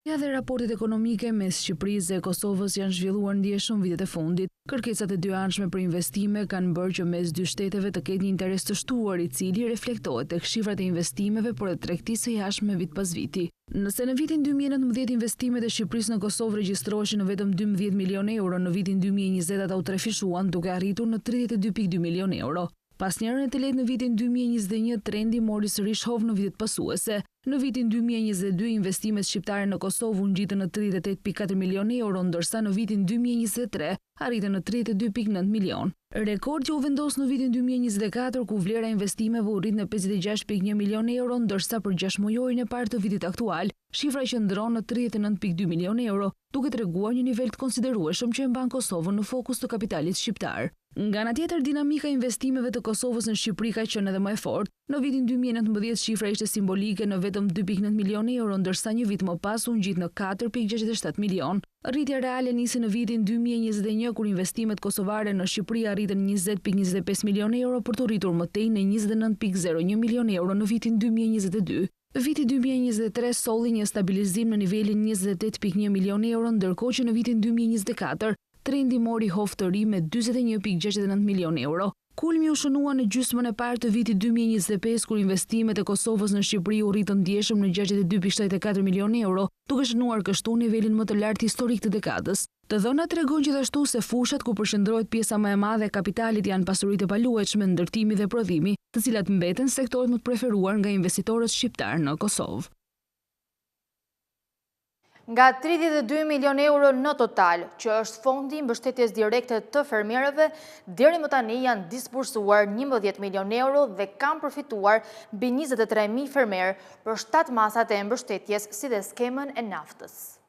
Ja dhe raportet ekonomike mes Shqipërisë dhe Kosovës janë zhvilluar ndjeshëm vitet e fundit. Kërkesat e dyanshme për investime kanë bërë që mes dy shteteve të ketë një interes të shtuar, i cili reflektohet tek shifrat e investimeve por edhe tregtisë së jashtme vit pas viti. Nëse në vitin 2019 investimet e Shqipërisë në Kosovë regjistroshin në vetëm 12 milion euro, në vitin 2020 ata u trefishuan duke arritur në 32.2 milion euro. Pas një rënë të lehtë në vitin 2021, trendi mori sërish hovë në vitet pasuese. Në vitin 2022, investimet shqiptare në Kosovë u ngjitën në 38.4 milion euro, ndërsa në vitin 2023 arritën në 32.9 milion. Rekordi u vendos në vitin 2024, ku vlera e investimeve u rrit në 56.1 milion euro, ndërsa për 6 mujorin e parë të vitit aktual, shifra qëndron në 39.2 milion euro, duke treguar një nivel të konsiderueshëm që e mban Kosovën në fokus të kapitalit shqiptar. Nga ana tjetër, dinamika e investimeve të Kosovës në Shqipëri ka qenë edhe më e fortë. Në vitin 2019 shifra ishte simbolike në vetëm 2.9 milion euro, ndërsa një vit më pas u ngjit në 4.67 milion. Rritja reale nisi në vitin 2021, kur investimet kosovare në Shqipëri arritën 20.25 milion euro për të rritur më tej në 29.01 milion euro në vitin 2022. Viti 2023 solli një stabilizim në nivelin 28.1 milion euro, ndërkohë që në vitin 2024 trendi mori hovë të ri me 41.69 milion euro. Kulmi u shënua në gjysmën e parë të vitit 2025, kur investimet e Kosovës në Shqipëri u rritën ndjeshëm në 62.74 milion euro, duke shënuar kështu nivelin më të lartë historik të dekadës. Të dhënat tregojnë gjithashtu se fushat ku përqendrohet pjesa më e madhe e kapitalit janë pasuritë e paluajtshme, ndërtimi dhe prodhimi, të cilat mbeten sektorët më të preferuar nga investitorët shqiptar në Kosovë. Nga 32 milion euro në total, që është fondi mbështetjes direkte të fermerëve, deri më tani janë disbursuar 11 milion euro dhe kanë përfituar mbi 23.000 fermerë për 7 masat e mbështetjes si dhe skemën e naftës.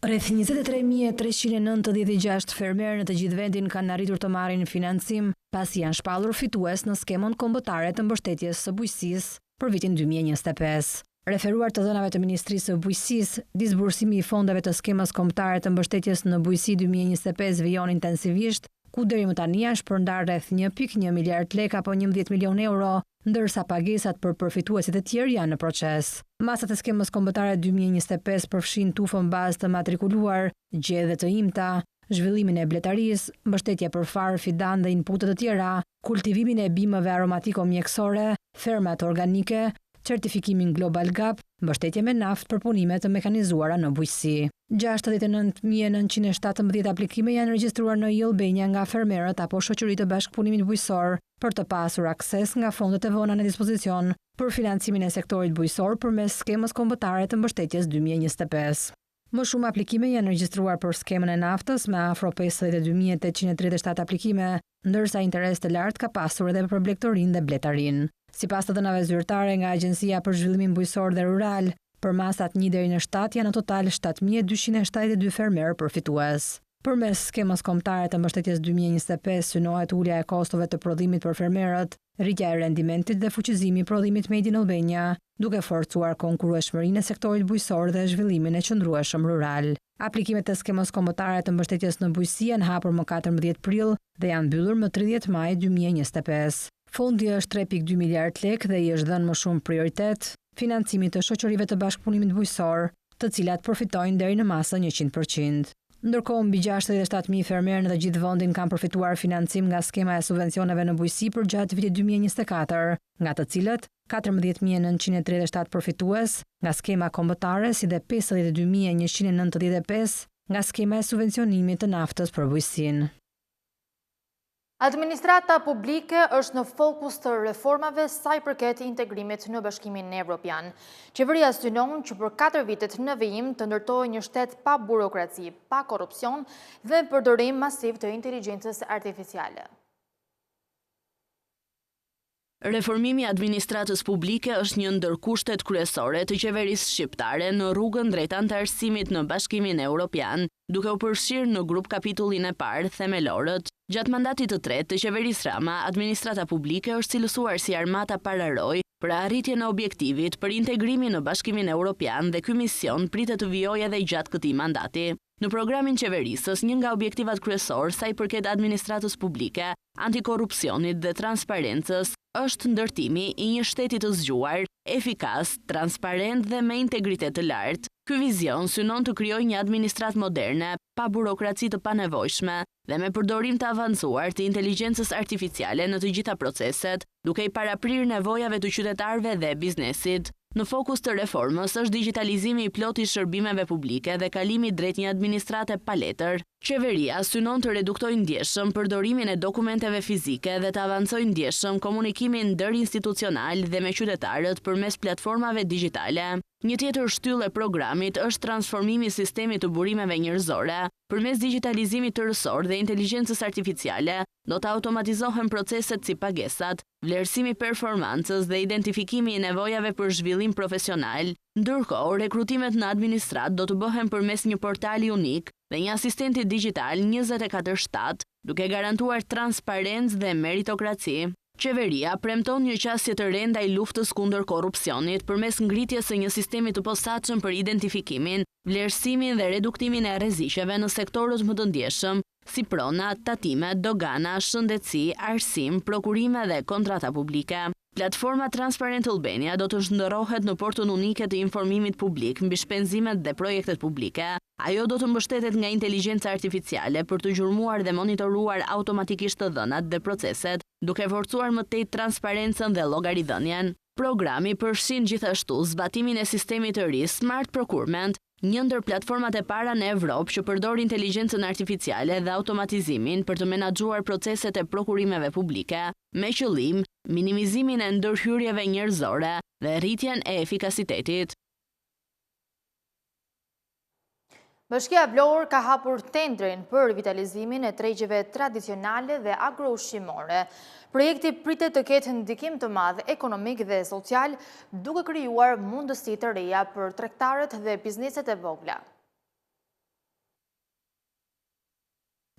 Rreth 23.396 fermerë në të gjithë vendin kanë arritur të marrin financim, pasi janë shpallur fitues në skemën kombëtare të mbështetjes së bujqësisë për vitin 2025. Referuar të dhënave të Ministrisë së Bujqësisë, disbursimi i fondeve të skemës kombëtare të mbështetjes në bujqësi 2025 vijon intensivisht, ku deri më tani janë shpërndar rreth 1.1 miliard lek apo 11 milion euro, ndërsa pagesat për përfituesit e tjerë janë në proces. Masat e skemës kombëtare 2025 përfshin tufën bazë të matrikuluar, gjedhje të imta, zhvillimin e bletarisë, mbështetje për far, fidan dhe inputet të tjera, kultivimin e bimëve aromatiko-mjekësore, fermat organike, certifikimin Global Gap, mbështetje me naftë për punime të mekanizuara në bujqësi. 69.917 aplikime janë regjistruar në Albania nga fermerët apo shoqëritë të bashkëpunimit bujqësor për të pasur akses nga fondet e vëna në dispozicion për financimin e sektorit bujqësor përmes skemës kombëtare të mbështetjes 2025. Më shumë aplikime janë regjistruar për skemën e naftës me afro 52.837 aplikime, ndërsa interes të lartë ka pasur edhe për blegtorin dhe bletarin. Sipas të dhënave zyrtare nga Agjencia për Zhvillimin Bujqësor dhe Rural, për masat 1 deri në 7 janë në total 7.272 fermerë përfitues. Përmes skemës kombëtare të mbështetjes 2025 synohet ulja e kostove të prodhimit për fermerët, rritja e rendimentit dhe fuqizimi i prodhimit made in Albania, duke forcuar konkurrueshmërinë e sektorit bujqësor dhe zhvillimin e qëndrueshëm rural. Aplikimet e skemës kombëtare të mbështetjes në bujqësi janë hapur më 14 prill dhe janë mbyllur më 30 maj 2025. Fondi është 3.2 miliard lek dhe i është dhënë më shumë prioritet financimit të shoqërive të bashkëpunimit bujqësor, të cilat përfitojnë deri në masën 100%. Ndërkohë, mbi 67.000 fermerë në të gjithë vendin kanë përfituar financim nga skema e subvencioneve në bujqësi për gjatë vitit 2024, nga të cilët 14.937 përfitues nga skema kombëtare, si dhe 52.195 nga skema e subvencionimit të naftës për bujqësinë. Administrata publike është në fokus të reformave sa i përket integrimit në Bashkimin Evropian. Qeveria synon që për 4 vitet në vijim të ndërtojë një shtet pa burokraci, pa korrupsion dhe përdorim masiv të inteligjencës artificiale. Reformimi i administratës publike është një ndër kushtet kryesore të qeverisë shqiptare në rrugën drejt anëtarësimit në Bashkimin Evropian, duke u përfshirë në grup kapitullin e parë themelorët. Gjatë mandatit të tretë të qeverisë Rama, administrata publike është cilësuar si armata pararoj për arritjen e objektivit për integrimin në Bashkimin Evropian dhe ky mision pritet të vijojë edhe gjatë këtij mandati. Në programin qeverisës, një nga objektivat kryesor sa i përket administratës publike, antikorrupsionit dhe transparencës është ndërtimi i një shteti të zgjuar, efikas, transparent dhe me integritet të lartë. Ky vizion synon të krijojë një administratë moderne, pa burokraci të panevojshme dhe me përdorim të avancuar të inteligjencës artificiale në të gjitha proceset, duke i paraprirë nevojave të qytetarëve dhe biznesit. Në fokus të reformës është digitalizimi i plotë i shërbimeve publike dhe kalimi drejt një administrate pa letër. Qeveria synon të reduktojë ndjeshëm përdorimin e dokumenteve fizike dhe të avancojë ndjeshëm komunikimin ndërinstitucional dhe me qytetarët përmes platformave digjitale. Një tjetër shtyllë e programit është transformimi i sistemit të burimeve njerëzore. Përmes digitalizimit të rësor dhe inteligjencës artificiale, do të automatizohen proceset si pagesat, vlerësimi performancës dhe identifikimi i nevojave për zhvillim profesional. Ndërkohë, rekrutimet në administrat do të bëhen përmes një portali unik dhe një asistenti digital 24/7, duke garantuar transparencë dhe meritokraci. Qeveria premton një qasje të re ndaj luftës kundër korrupsionit përmes ngritjes së një sistemi të posaçëm për identifikimin, vlerësimin dhe reduktimin e rreziqeve në sektorët më të ndjeshëm, si prona, tatimet, dogana, shëndetësi, arsim, prokurime dhe kontrata publike. Platforma Transparent Albania do të zhndërrohet në portën unike të informimit publik mbi shpenzimet dhe projektet publike. Ajo do të mbështetet nga inteligjenca artificiale për të gjurmuar dhe monitoruar automatikisht të dhënat dhe proceset, duke forcuar më tej transparencën dhe llogaridhënien. Programi përfshin gjithashtu zbatimin e sistemit të ri Smart Procurement, një ndër platformat e para në Evropë që përdor inteligjencën artificiale dhe automatizimin për të menaxhuar proceset e prokurimeve publike, me qëllim minimizimin e ndërhyrjeve njerëzore dhe rritjen e efikasitetit. Bashkia Vlorë ka hapur tendrin për revitalizimin e tregjeve tradicionale dhe agroushqimore. Projekti pritet të ketë ndikim të madh ekonomik dhe social, duke krijuar mundësi të reja për tregtarët dhe bizneset e vogla.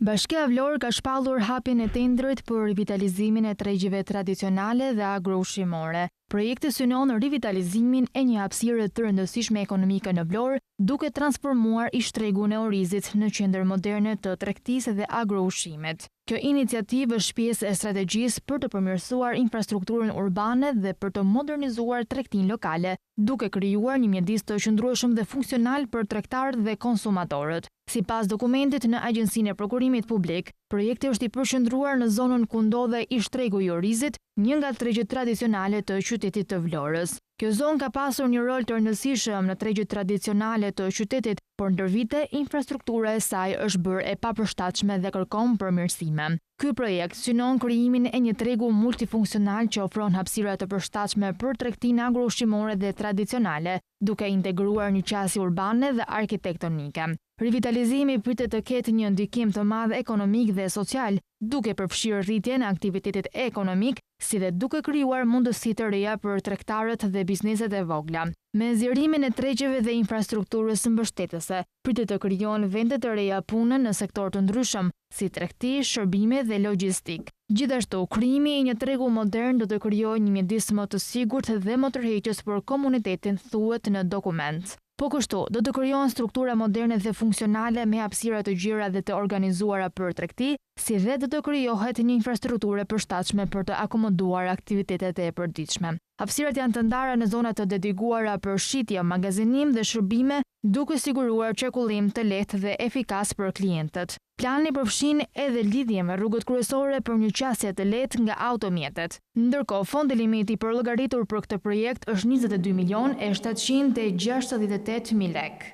Bashkia Vlorë ka shpallur hapjen e tendrit për revitalizimin e tregjeve tradicionale dhe agroushqimore. Projekti synon revitalizimin e një hapësire të rëndësishme ekonomike në Vlorë, duke transformuar ishtrregun e Orizit në qendër moderne të tregtisë dhe agroushqimit. Kjo iniciativë është pjesë e strategjisë për të përmirësuar infrastrukturën urbane dhe për të modernizuar tregtinë lokale, duke krijuar një mjedis të qëndrueshëm dhe funksional për tregtarët dhe konsumatorët. Sipas dokumentit në Agjencinë e Prokurimit Publik, projekti është i përqendruar në zonën ku ndodhe ishtrregu i Orizit, një nga tregjet tradicionale të qytetit të Vlorës. Kjo zonë ka pasur një rol të rëndësishëm në tregjet tradicionale të qytetit, por ndër vite infrastruktura e saj është bërë e papërshtatshme dhe kërkon përmirësime. Ky projekt synon krijimin e një tregu multifunksional që ofron hapësira të përshtatshme për tregtinë agroushqimore dhe tradicionale, duke integruar një qasje urbane dhe arkitektonike. Revitalizimi pritet të ketë një ndikim të madh ekonomik dhe social, duke përfshirë rritjen e aktivitetit ekonomik, si dhe duke krijuar mundësi të reja për tregtarët dhe bizneset e vogla. Me zgjerimin e tregjeve dhe infrastrukturës mbështetëse, pritet të krijohen vende të reja pune në sektor të ndryshëm, si tregti, shërbime dhe logjistik. Gjithashtu, krijimi i një tregu modern do të krijojë një mjedis më të sigurt dhe më tërheqës për komunitetin, thuhet në dokument. Po kështu, do të krijohen struktura moderne dhe funksionale me hapësira të gjera dhe të organizuara për tregti, si dhe do të krijohet një infrastrukturë e përshtatshme për të akomoduar aktivitetet e përditshme. Hapësirat janë të ndara në zona të dedikuara për shitje, magazinim dhe shërbime, duke siguruar qarkullim të lehtë dhe efikas për klientët. Plani përfshin edhe lidhje me rrugët kryesore për një qasje të lehtë nga automjetet. Ndërkohë, fondi limiti për llogaritur për këtë projekt është 22.768.000 lekë.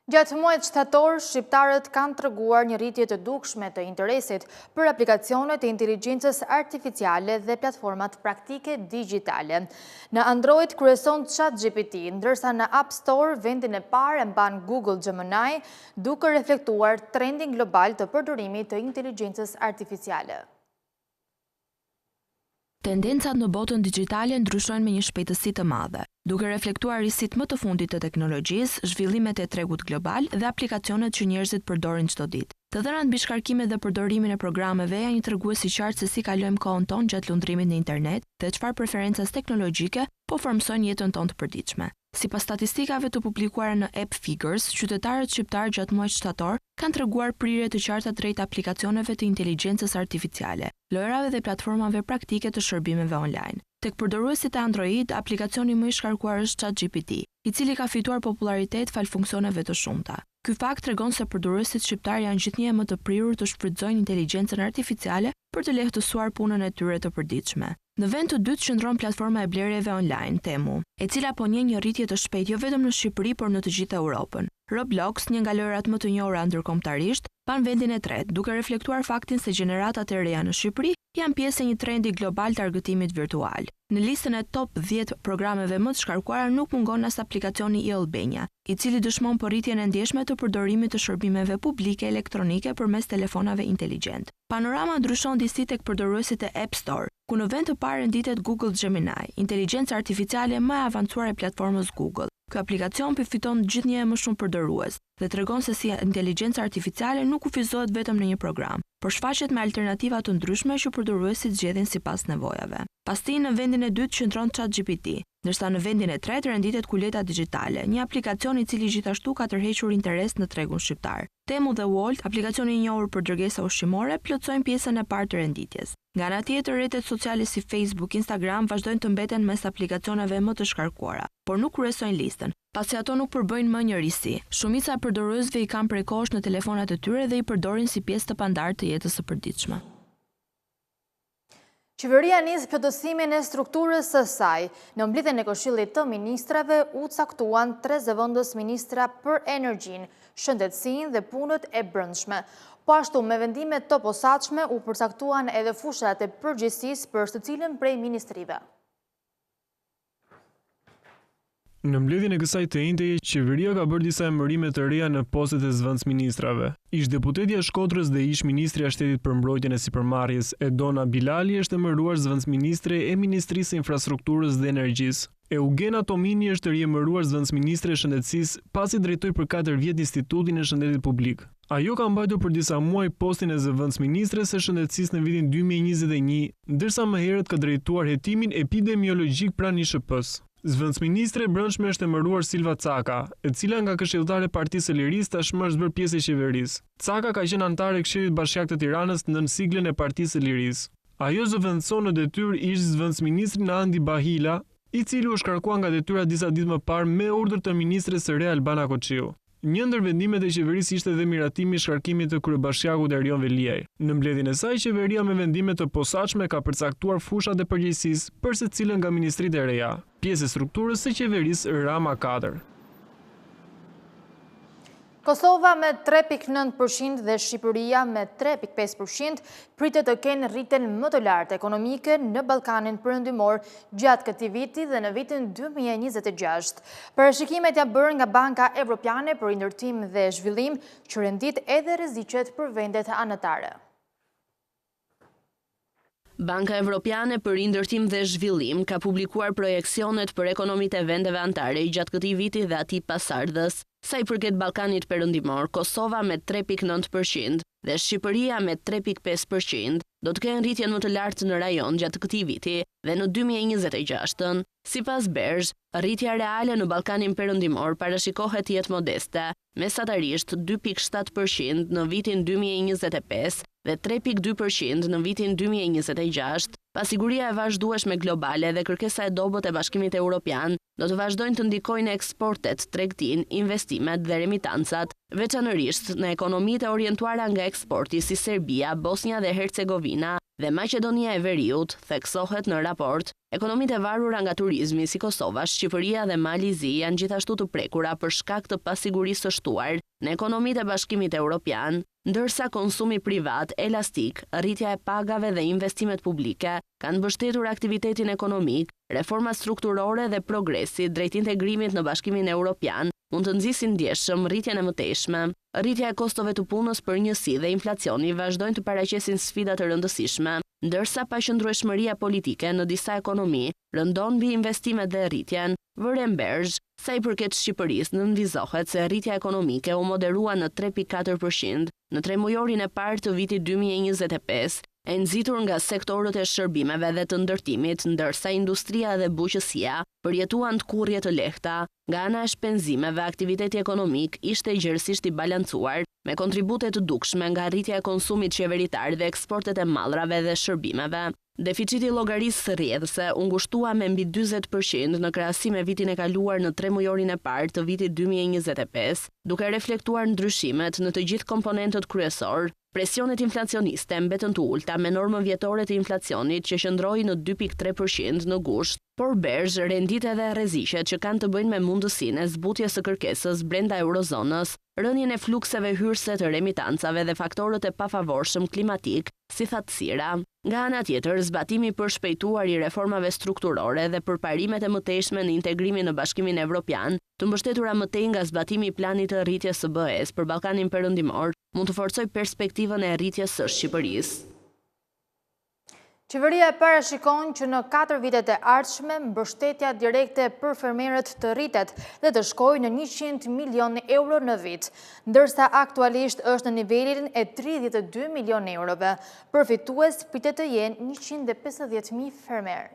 Gjatë muajit shtator, shqiptarët kanë treguar një rritje të dukshme të interesit për aplikacionet e inteligjencës artificiale dhe platformat praktike digjitale. Në Android kryeson ChatGPT, ndërsa në App Store vendin e parë e mban Google Gemini, duke reflektuar trendin global të përdorimit të inteligjencës artificiale. Tendencat në botën digjitale ndryshojnë me një shpejtësi të madhe, duke reflektuar risit më të fundit të teknologjisë, zhvillimet e tregut global dhe aplikacionet që njerëzit përdorin çdo ditë. Të dhënat mbi shkarkimet dhe përdorimin e programeve janë një tregues i qartë se si kalojmë kohën tonë gjatë lundrimit në internet dhe çfarë preferencas teknologjike po formsojnë jetën tonë të përditshme. Sipas statistikave të publikuara në App Figures, qytetarët shqiptar gjatë muajit shtator kanë treguar prirje të qarta drejt aplikacioneve të inteligjencës artificiale, lojrave dhe platformave praktike të shërbimeve online. Tek përdoruesit e Android, aplikacioni më i shkarkuar është ChatGPT, i cili ka fituar popularitet fal funksioneve të shumta. Ky fakt tregon se përdoruesit shqiptar janë gjithnjë më të prirur të shfrytëzojnë inteligjencën artificiale për të lehtësuar punën e tyre të përditshme. Në vend të dytë qëndron platforma e blerjeve online, Temu, e cila po njeh një rritje të shpejtë jo vetëm në Shqipëri, por në të gjithë Europën. Roblox, një nga lojrat më të njohura ndërkombëtarisht, pan vendin e tretë, duke reflektuar faktin se gjeneratat e reja në Shqipëri janë pjesë e një trendi global të argëtimit virtual. Në listën e top 10 programeve më të shkarkuara nuk mungon as aplikacioni i Albania, i cili dëshmon për rritjen e ndjeshme të përdorimit të shërbimeve publike elektronike përmes telefonave inteligjent. Panorama ndryshon disi tek përdoruesit e App Store, ku në vend të parë nditet Google Gemini, inteligjenca artificiale më e avancuar e platformës Google. Ky aplikacion përfiton gjithnjë më shumë përdorues dhe tregon se si inteligjenca artificiale nuk kufizohet vetëm në një program, por shfaqet me alternativa të ndryshme që përdoruesit zgjedhin sipas nevojave. Pastaj në vendin e dytë qëndron ChatGPT, ndërsa në vendin e tretë renditet Kuleta Digjitale, një aplikacion i cili gjithashtu ka tërhequr interes në tregun shqiptar. Temu dhe Wolt, aplikacioni i njohur për dërgesa ushqimore, plotësojnë pjesën e parë të renditjes. Nga ana tjetër, rrjetet sociale si Facebook, Instagram vazhdojnë të mbeten mes aplikacioneve më të shkarkuara, por nuk kryesojnë listën, pasi ato nuk përbëjnë më njërisi. Shumica e përdoruesve i kanë prej kohësh në telefonat e tyre dhe i përdorin si pjesë të pandartë të jetës së përditshme. Qeveria nis plotësimin e strukturës së saj. Në mblidhjen e Këshillit të Ministrave u caktuan 3 zëvendës ministra për energjinë, shëndetësinë dhe punët e brendshme. Po ashtu me vendime të posaçme u përcaktuan edhe fushat e përgjegjësisë për secilën prej ministrive. Në mbledhjen e kësaj të njëjtëje, qeveria ka bërë disa emërime të reja në postet e zëvendësministrave. Ish-deputetja Shkodrës dhe ish-ministrja e Shtetit për mbrojtjen e sipërmarrjes Edona Bilali është emëruar zëvendësministre e Ministrisë së Infrastrukturës dhe Energjisë. Eugena Tomini është riemëruar zëvendësministre e Shëndetësisë pasi drejtoi për 4 vjet Institutin e Shëndetit Publik. Ajo ka mbajtur për disa muaj postin e zëvendësministres së Shëndetësisë në vitin 2021, ndërsa më herët ka drejtuar hetimin epidemiologjik pranë ISHP-s. Zëvendësministre e brendshme është emëruar Silva Caka, e cila nga këshilltare e Partisë së Lirisë tashmë është bërë pjesë e qeverisë. Caka ka qenë antare e Këshillit Bashkiak të Tiranës nën siglën e Partisë së Lirisë. Ajo zëvendëson në detyrë ish zëvendësministrin Andi Bahila, i cili u shkarkua nga detyra disa ditë më parë me urdhër të ministres së re Albana Koçiu. Një ndër vendimet e qeverisë ishte dhe miratimi i shkarkimit të kryebashkiakut Erion Veliaj. Në mbledhjen e saj, qeveria me vendime të posaçme ka përcaktuar fushat e përgjegjësisë për secilën nga ministritë e reja, pjesë e strukturës së qeverisë Rama 4. Kosova me 3.9% dhe Shqipëria me 3.5% pritet të kenë rritjen më të lartë ekonomike në Ballkanin Perëndimor gjatë këtij viti dhe në vitin 2026. Parashikimet janë bërë nga Banka Evropiane për Ndërtim dhe Zhvillim, që rendit edhe rreziqet për vendet anëtare. Banka Evropiane për Ndërtim dhe Zhvillim ka publikuar projeksionet për ekonomitë e vendeve anëtare gjatë këtij viti dhe atij pasardhës. Sa i përket Ballkanit Perëndimor, Kosova me 3.9% dhe Shqipëria me 3.5% do të kenë rritjen më të lartë në rajon gjatë këtij viti dhe në 2026. Sipas Bergh, rritja reale në Ballkanin Perëndimor parashikohet të jetë modeste, mesatarisht 2.7% në vitin 2025 dhe 3.2% në vitin 2026. Pasiguria e vazhdueshme globale dhe kërkesa e dobët e Bashkimit Evropian do të vazhdojnë të ndikojnë eksportet, tregtinë, investimet dhe remitancat, veçanërisht në ekonomitë e orientuara nga eksporti si Serbia, Bosnia dhe Hercegovina dhe Maqedonia e Veriut, theksohet në raport. Ekonomitë e varura nga turizmi si Kosova, Shqipëria dhe Malizi janë gjithashtu të prekura për shkak të pasigurisë së shtuar në ekonomitë e Bashkimit Evropian, ndërsa konsumi privat, elastik, rritja e pagave dhe investimet publike kanë mbështetur aktivitetin ekonomik, reforma strukturore dhe progresi drejt integrimit në Bashkimin Evropian mund të nxisin ndjeshëm rritjen e mëtejshme. Rritja e kostove të punës, përnjësi dhe inflacioni vazhdojnë të paraqesin sfida të rëndësishme, ndërsa paqëndrueshmëria politike në disa ekonomi rëndon mbi investimet dhe rritjen. Vëren Bergh, sa i përket Shqipërisë, nënvizohet se rritja ekonomike u moderua në 3.4% në tremujorin e parë të vitit 2025, e nxitur nga sektorët e shërbimeve dhe të ndërtimit, ndërsa industria dhe bujqësia përjetuan tkurrje të lehta. Nga ana e shpenzimeve, aktiviteti ekonomik ishte gjërësisht i balancuar, me kontribute të dukshme nga rritja e konsumit qeveritar dhe eksportet e mallrave dhe shërbimeve. Deficiti i llogarisë së rrjedhëse u ngushtua me mbi 40% në krahasim me vitin e kaluar në 3 mujorin e parë të vitit 2025, duke reflektuar ndryshimet në të gjithë komponentët kryesor. Presionet inflacioniste mbetën të ulta me normën vjetore të inflacionit që qëndroi në 2.3% në gusht, por berj rendit edhe rreziqet që kanë të bëjnë me mundësinë e zbutjes së kërkesës brenda eurozonës, rënien e flukseve hyrëse të remitancave dhe faktorët e pafavorshëm klimatik, si thatësira. Nga ana tjetër, zbatimi i përshpejtuar i reformave strukturore dhe përparimet e mëtejshme në integrimin në Bashkimin Evropian, të mbështetura mëtej nga zbatimi i planit të rritjes së BE-s për Ballkanin Perëndimor, mund të forcoj perspektivën e rritjes së Shqipërisë. Qeveria e parashikon që në 4 vitet e ardhshme mbështetja direkte për fermerët të rritet dhe të shkojë në 100 milion euro në vit, ndërsa aktualisht është në nivelin e 32 milion eurove. Përfitues pritet të jenë 150.000 fermerë.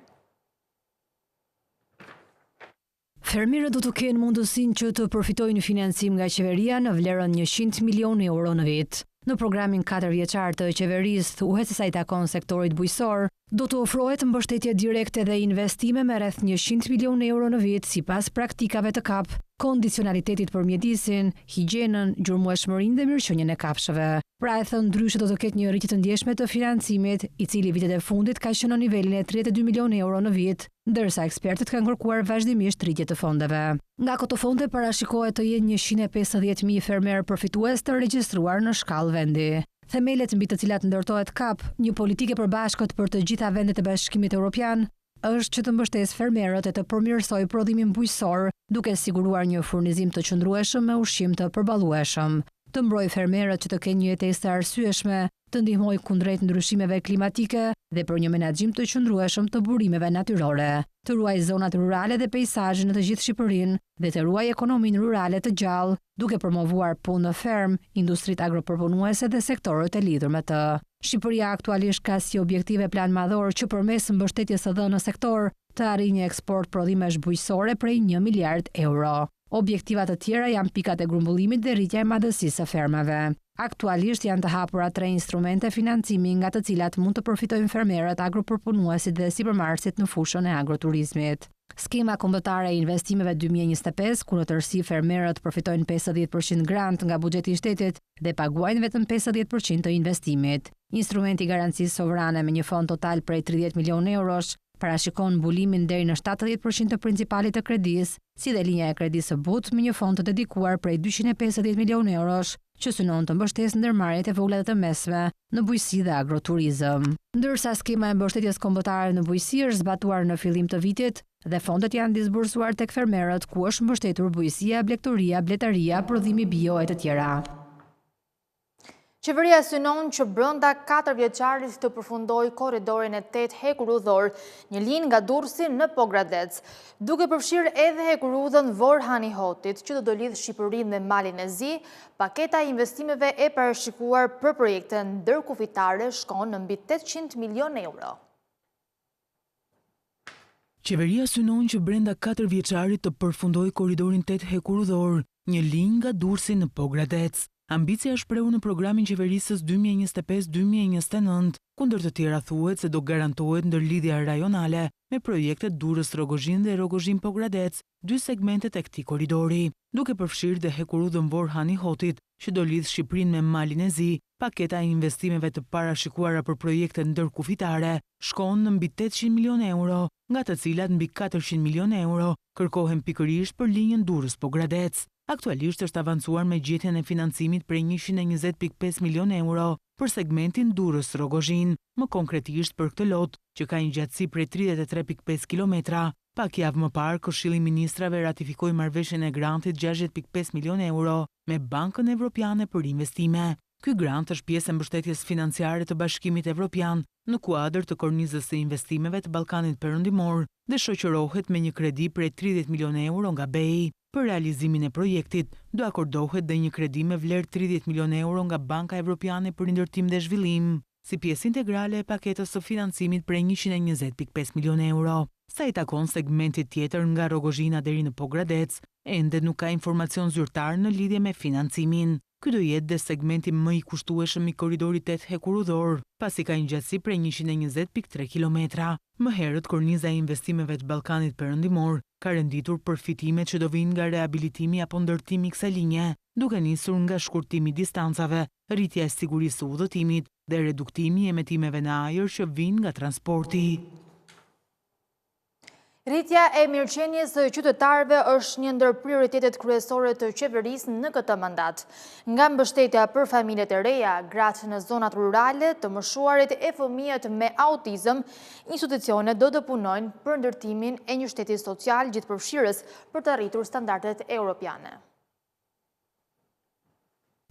Fermerët do të kenë mundësinë që të përfitojnë financim nga qeveria në vlerën 100 milion euro në vit. Në programin 4 vjeçar të qeverisë, thuhet se sa i takon sektorit bujqësor, do të ofrohet mbështetje direkte dhe investime me rreth 100 milion euro në vit sipas praktikave të kap, kondicionalitetit për mjedisin, higjienën, gjurmueshmërinë dhe mirëqenien e kafshëve. Pra e thënë ndryshe do të ketë një rritje të ndjeshme të financimit, i cili vitet e fundit ka qenë në nivelin e 32 milion euro në vit, ndërsa ekspertët kanë kërkuar vazhdimisht rritje të fondeve. Nga këto fonde parashikohet të jenë 150.000 fermerë përfitues të regjistruar në shkallë vendi. Themelet mbi të cilat ndërtohet kap, një politikë e përbashkët për të gjitha vendet e Bashkimit Evropian, është që të mbështesë fermerët e të përmirësojë prodhimin bujqësor, duke siguruar një furnizim të qëndrueshëm me ushqim të përballueshëm, të mbrojë fermerët që të kenë një jetesë të arsyeshme, të ndihmojë kundrejt ndryshimeve klimatike dhe për një menaxhim të qëndrueshëm të burimeve natyrore, të ruajë zonat rurale dhe peizazhin në të gjithë Shqipërinë dhe të ruajë ekonominë rurale të gjallë, duke promovuar punë në fermë, industritë agropërpunuese dhe sektorët e lidhur me të. Shqipëria aktualisht ka si objektive plan madhor që përmes mbështetjes së dhënë në sektor të arrijë një eksport prodhimesh bujqësore prej 1 miliard euro. Objektivat të tjera janë pikat e grumbullimit dhe rritja e madhësisë së fermave. Aktualisht janë të hapura 3 instrumente financimi nga të cilat mund të përfitojnë fermerët, agropërpunuesit dhe sipërmarrësit në fushën e agroturizmit. Skema kombëtare e investimeve 2025, ku në tërësi fermerët përfitojnë 50% grant nga buxheti i shtetit dhe paguajnë vetëm 50% të investimit. Instrumenti i garancisë sovrane me një fond total prej 30 milion eurosh parashikon mbulimin deri në 70% të principalit të kredisë, si dhe linja e kredisë së butë me një fond të dedikuar prej 250 milion eurosh, që synon të mbështesë ndërmarrjet e vogla dhe të mesme në bujqësi dhe agroturizëm. Ndërsa skema e mbështetjes kombëtare në bujqësi është zbatuar në fillim të vitit dhe fondet janë disbursuar tek fermerët, ku është mbështetur bujqësia, blegtoria, bletaria, prodhimi bio e të tjera. Qeveria synon që brenda 4 vjeçarit të përfundojë korridorin e 8 hekurudhor, një linjë nga Durrësi në Pogradec, duke përfshirë edhe hekurudhën Vorhani Hotit, që do lidhë Shqipërinë me Malin e Zi. Paketa e investimeve e parashikuar për projekte ndërkufitare shkon në mbi 800 milion euro. Qeveria synon që brenda 4 vjeçarit të përfundojë korridorin 8 hekurudhor, një linjë nga Durrësi në Pogradec. Ambicia është shprehur në programin qeverisës 2025-2029, kundër të tjera thuhet se do garantohet ndërlidhja rajonale me projektet Durrës-Rogozhin dhe Rogozhin-Pogradec, 2 segmentet e këtij korridori, duke përfshirë dhe hekurudhën Vorhani Hotit, që do lidh Shqipërinë me Malin e Zi. Paketa e investimeve të parashikuara për projekte ndërkufitare shkon në mbi 800 milion euro, nga të cilat mbi 400 milion euro kërkohen pikërisht për linjën Durrës-Pogradec. Aktualisht është avancuar me gjetjen e financimit prej 120.5 milion euro për segmentin Durrës-Rogozhin, më konkretisht për këtë lot, që ka një gjatësi prej 33.5 kilometra. Pak javë më parë, Këshilli i Ministrave ratifikoi marrëveshjen e grantit 60.5 milion euro me Bankën Evropiane për Investime. Ky grant është pjesë e mbështetjes financiare të Bashkimit Evropian në kuadër të kornizës së investimeve të Ballkanit Perëndimor dhe shoqërohet me një kredi prej 30 milion euro nga BEI. Për realizimin e projektit, do akordohet dhe një kredi me vlerë 30 milion euro nga Banka Evropiane për Ndërtim dhe Zhvillim, si pjesë integrale e paketës së financimit prej 120.5 milion euro. Sa i takon segmentit tjetër nga Rogozhina deri në Pogradec, ende nuk ka informacion zyrtar në lidhje me financimin. Ky do jetë dhe segmenti më i kushtueshëm i korridorit 8 hekurudhor, pasi ka një gjatësi prej 120.3 kilometra. Më herët, korniza e investimeve të Ballkanit Perëndimor ka renditur përfitimet që do vinë nga rehabilitimi apo ndërtimi i kësaj linje, duke nisur nga shkurtimi i distancave, rritja e sigurisë së udhëtimit dhe reduktimi i emetimeve në ajër që vinë nga transporti. Rritja e mirëqenies së qytetarëve është një ndër prioritetet kryesore të qeverisë në këtë mandat. Nga mbështetja për familjet e reja, gratë në zonat rurale, të moshuarit e fëmijët me autizëm, institucionet do të punojnë për ndërtimin e një shteti social gjithëpërfshirës për të arritur standardet europiane.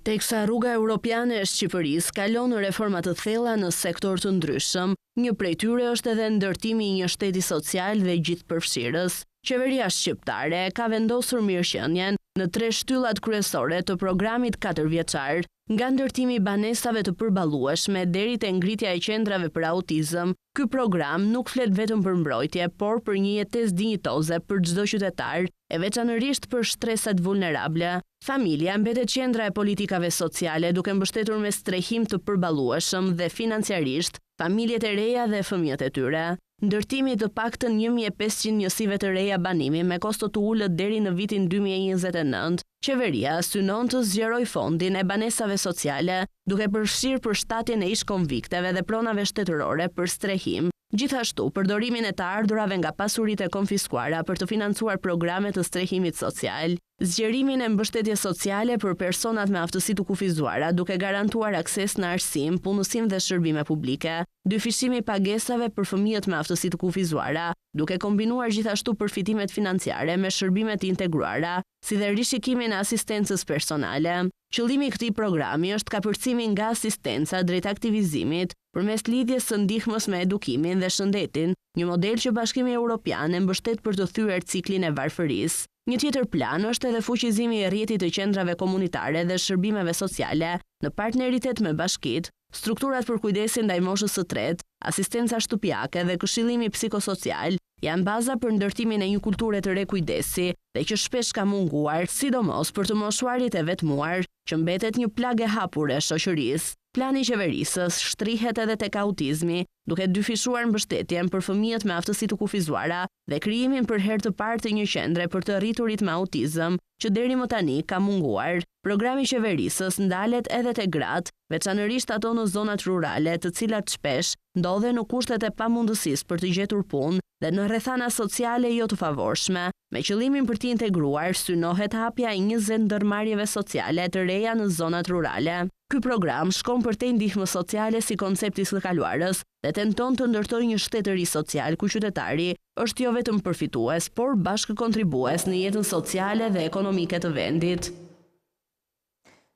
Teksa rruga europiane e Shqipërisë kalon në reforma të thella në sektor të ndryshëm, një prej tyre është edhe ndërtimi i një shteti social dhe gjithëpërfshirës. Qeveria shqiptare ka vendosur mirëqenien në 3 shtyllat kryesore të programit 4 vjeçar, nga ndërtimi i banesave të përballueshme deri te ngritja e qendrave për autizëm. Ky program nuk flet vetëm për mbrojtje, por për një jetesë dinjitoze për çdo qytetar, e veçanërisht për shtresat vulnerable. Familja mbetet qendra e politikave sociale, duke mbështetur me strehim të përballueshëm dhe financiarisht familjet e reja dhe fëmijët e tyre. Ndërtimi të paktën 1500 njësive të reja banimi me kosto të ulët deri në vitin 2029, qeveria synon të zgjeroj fondin e banesave sociale, duke përfshirë përshtatjen e ish-konvikteve dhe pronave shtetërore për strehim. Gjithashtu, përdorimin e të ardhurave nga pasuritë e konfiskuara për të financuar programe të strehimit social, zgjerimin e mbështetjes sociale për personat me aftësi të kufizuara, duke garantuar akses në arsim, punësim dhe shërbime publike, dyfishimi i pagesave për fëmijët me aftësi të kufizuara, duke kombinuar gjithashtu përfitimet financiare me shërbime të integruara, si dhe rishikimin e asistencës personale. Qëllimi i këtij programi është kapërcimi nga asistenca drejt aktivizimit përmes lidhjes së ndihmës me edukimin dhe shëndetin, një model që Bashkimi Evropian e mbështet për të thyer ciklin e varfërisë. Një tjetër plan është edhe fuqizimi i rrjetit të qendrave komunitare dhe shërbimeve sociale në partneritet me bashkitë, strukturat për kujdesin ndaj moshës së tretë, asistenca shtëpiake dhe këshillimi psikosocial janë baza për ndërtimin e një kulture të re kujdesi dhe që shpesh ka munguar, sidomos për të moshuarit e vetmuar, që mbetet një plagë e hapur e shoqërisë. Plani i qeverisës shtrihet edhe tek autizmi, duke dyfishuar mbështetjen për fëmijët me aftësi të kufizuara dhe krijimin për herë të parë të një qendre për të rriturit me autizëm, që deri më tani ka munguar. Programi i qeverisës ndalet edhe te gratë, veçanërisht ato në zonat rurale, të cilat shpesh ndodhen në kushtet e pamundësisë për të gjetur punë dhe në rrethana sociale jo të favorshme. Me qëllimin për të integruar, synohet hapja e 20 ndërmarrjeve sociale të reja në zonat rurale. Ky program shkon përtej ndihmës sociale si koncepti i së kaluarës dhe tenton të ndërtojë një shtet të ri social ku qytetari është jo vetëm përfitues, por bashkëkontribues në jetën sociale dhe ekonomike të vendit.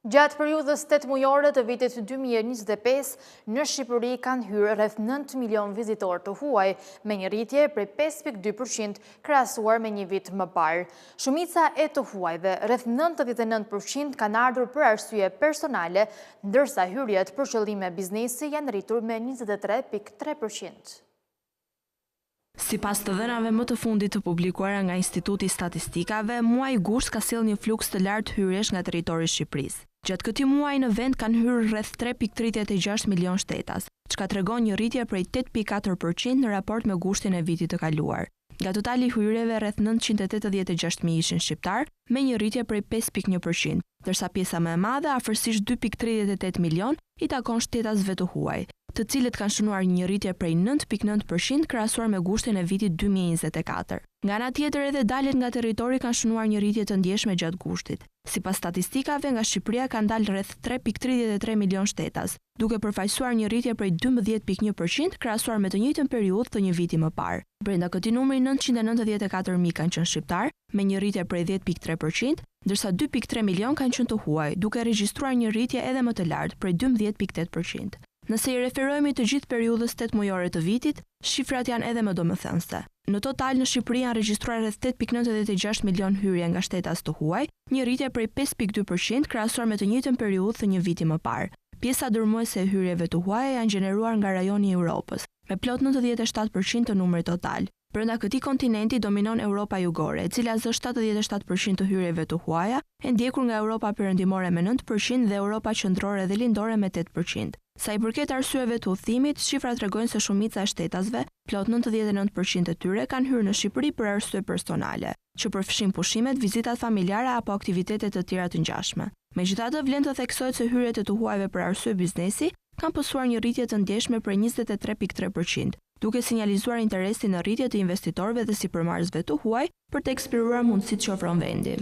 Gjatë periudhës 8 mujore të vitit 2025, në Shqipëri kanë hyrë rreth 9 milion vizitorë të huaj, me një rritje prej 5.2% krahasuar me një vit më parë. Shumica e të huajve, rreth 99%, kanë ardhur për arsye personale, ndërsa hyrjet për qëllime biznesi janë rritur me 23.3%. Sipas të dhënave më të fundit të publikuara nga Instituti i Statistikave, muaji gusht ka sjellë një fluks të lartë hyrjesh nga territori i Shqipërisë. Gjatë këtij muaji në vend kanë hyrë rreth 3.36 milion shtetas, çka tregon një rritje prej 8.4% në raport me gushtin e vitit të kaluar. Nga totali i hyrjeve, rreth 986.000 ishin shqiptar, me një rritje prej 5.1%, ndërsa pjesa më e madhe, afërsisht 2.38 milion, i takon shtetasve të huaj, të cilët kanë shënuar një rritje prej 9.9% krahasuar me gushtin e vitit 2024. Nga ana tjetër, edhe daljet nga territori kanë shënuar një rritje të ndjeshme gjatë gushtit. Sipas statistikave, nga Shqipëria kanë dalë rreth 3.33 milion shtetas, duke përfaqësuar një rritje prej 12.1% krahasuar me të njëjtën periudhë të një viti më parë. Brenda këtij numri 994.000 kanë qenë shqiptar, me një rritje prej 10.3%, ndërsa 2.3 milion kanë qenë të huaj, duke regjistruar një rritje edhe më të lartë prej 12.8%. Nëse i referohemi të gjithë periudhës 8 mujore të vitit, shifrat janë edhe më domethënëse. Në total në Shqipëri janë regjistruar rreth 8.96 milion hyrje nga shtetas të huaj, një rritje prej 5.2% krahasuar me të njëjtën periudhë të një viti më parë. Pjesa dërmuese e hyrjeve të huaja janë gjeneruar nga rajoni i Europës, me plot 97% të numrit total. Brenda këtij kontinenti dominon Europa Jugore, e cila zë 77% të hyrjeve të huaja, e ndjekur nga Europa Perëndimore me 9% dhe Europa Qendrore dhe Lindore me 8%. Sa i përket arsyeve të udhëtimit, shifrat tregojnë se shumica e shtetasve, plot 99% e tyre kanë hyrë në Shqipëri për arsye personale, që përfshin pushimet, vizitat familjare apo aktivitete të tjera të ngjashme. Megjithatë, vlen të theksohet se hyrjet e të huajve për arsye biznesi kanë pasur një rritje të ndjeshme për 23.3%, duke sinjalizuar interesin në rritje të investitorëve dhe sipërmarrësve të huaj për të eksploruar mundësitë që ofron vendi.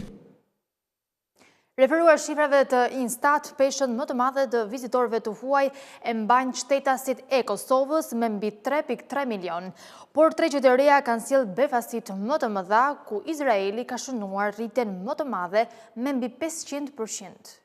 Referuar shifrave të Instat, peshën më të madhe të vizitorëve të huaj e mbajnë shtetasit e Kosovës me mbi 3.3 milion, por tregjet e reja kanë sjellë befasit më të mëdha, ku Izraeli ka shënuar rritjen më të madhe me mbi 500%.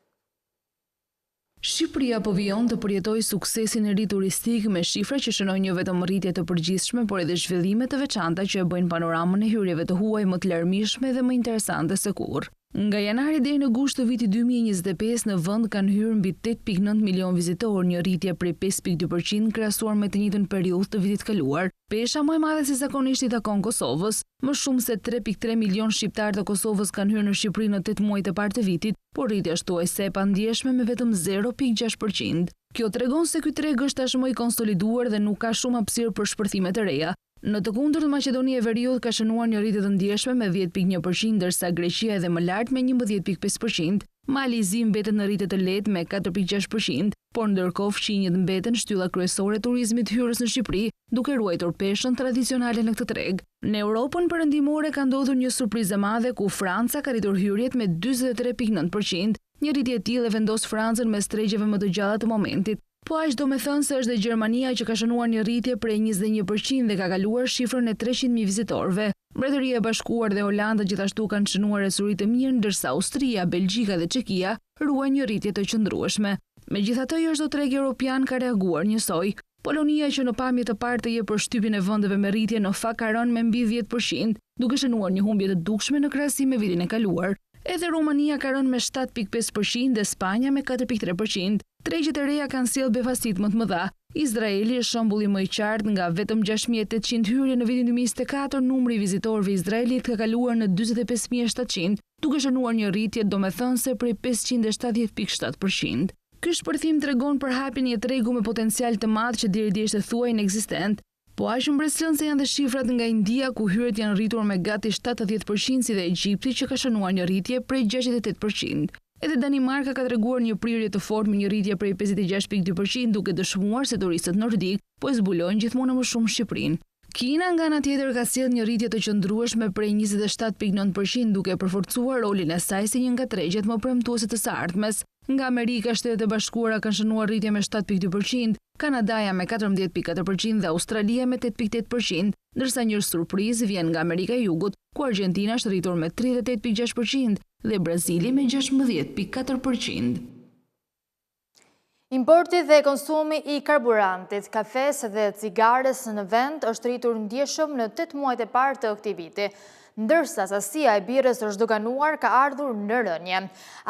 Shqipëria po vijon të përjetojë suksesin e ri turistik me shifra që shënojnë jo vetëm rritje të përgjithshme, por edhe zhvillime të veçanta që e bëjnë panoramën e hyrjeve të huaj më të larmishme dhe më interesante se kurrë. Nga janari deri në gusht të vitit 2025 në vend kanë hyrë mbi 8.9 milion vizitorë, një rritje prej 5.2% krahasuar me të njëjtën periudhë të vitit kaluar. Pesha më e madhe se zakonisht i takon Kosovës. Më shumë se 3.3 milion shqiptarë të Kosovës kanë hyrë në Shqipëri në 8 muajt e parë të vitit, por rritja shtuajse e pandjeshme me vetëm 0.6%. Kjo tregon se ky treg është tashmë i konsoliduar dhe nuk ka shumë hapësirë për shpërthime të reja. Në të kundërt, Maqedonia e Veriut ka shënuar një rritje të ndjeshme me 10.1%, ndërsa Greqia edhe më lart me 11.5%, Malizi mbetet në rritje të lehtë me 4.6%, por ndërkohë fqinjet mbeten shtylla kryesore e turizmit hyrës në Shqipëri, duke ruajtur peshën tradicionale në këtë treg. Në Europën perëndimore ka ndodhur një surprizë e madhe ku Franca ka rritur hyrjet me 43.9%, një rritje e tillë e vendos Francën mes tregjeve më të gjalla të momentit. Po aq do me thënë se është dhe Gjermania që ka shënuar një rritje prej 21% dhe ka kaluar shifrën e 300.000 vizitorëve. Mbretëria e Bashkuar dhe Holanda gjithashtu kanë shënuar resuri të mirë, ndërsa Austria, Belgjika dhe Çekia ruajnë një rritje të qëndrueshme. Megjithatë, jo çdo treg europian ka reaguar njësoj. Polonia, që në pamje të parë të jep përshtypjen e vendeve me rritje, në fakt ka rënë me mbi 10%, duke shënuar një humbje të dukshme në krahasim me vitin e kaluar. Edhe Rumania ka rënë me 7.5% dhe Spanja me 4.3%. Tregjet e reja kanë sjellë befasit më të mëdha. Izraeli është shembulli më i qartë, nga vetëm 6.800 hyrje në vitin 2024, numri i vizitorëve izraelit ka kaluar në 45.700, duke shënuar një rritje domethënëse prej 570.7%. Ky shpërthim tregon për hapjen e një tregu me potencial të madh që deri është thuaj inekzistent. Po aq mbretëlënse janë dhe shifrat nga India, ku hyrjet janë rritur me gati 70%, si dhe Egjipti, që ka shënuar një rritje prej 68%. Edhe Danimarka ka treguar një prirje të fortë me një rritje prej 56.2%, duke dëshmuar se turistët nordik po e zbulojnë gjithmonë më shumë Shqipërinë. Kina nga ana tjetër ka sjellë një rritje të qëndrueshme prej 27.9%, duke përforcuar rolin e saj si një nga tregjet më premtuese të së ardhmes. Nga Amerika, Shtetet e Bashkuara kanë shënuar rritje me 7.2%, Kanadaja me 14.4% dhe Australia me 8.8%, ndërsa një surprizë vjen nga Amerika e Jugut, ku Argentina është rritur me 38.6% dhe Brazili me 16.4%. Importi dhe konsumi i karburantit, kafes dhe cigares në vend është rritur ndjeshëm në 8 muajt e parë të këtij viti, ndërsa sasia e birrës është doganuar ka ardhur në rënje.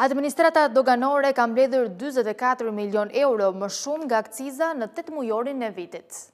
Administrata doganore ka mbledhur 44 milion euro më shumë nga akciza në 8 mujorin e vitit.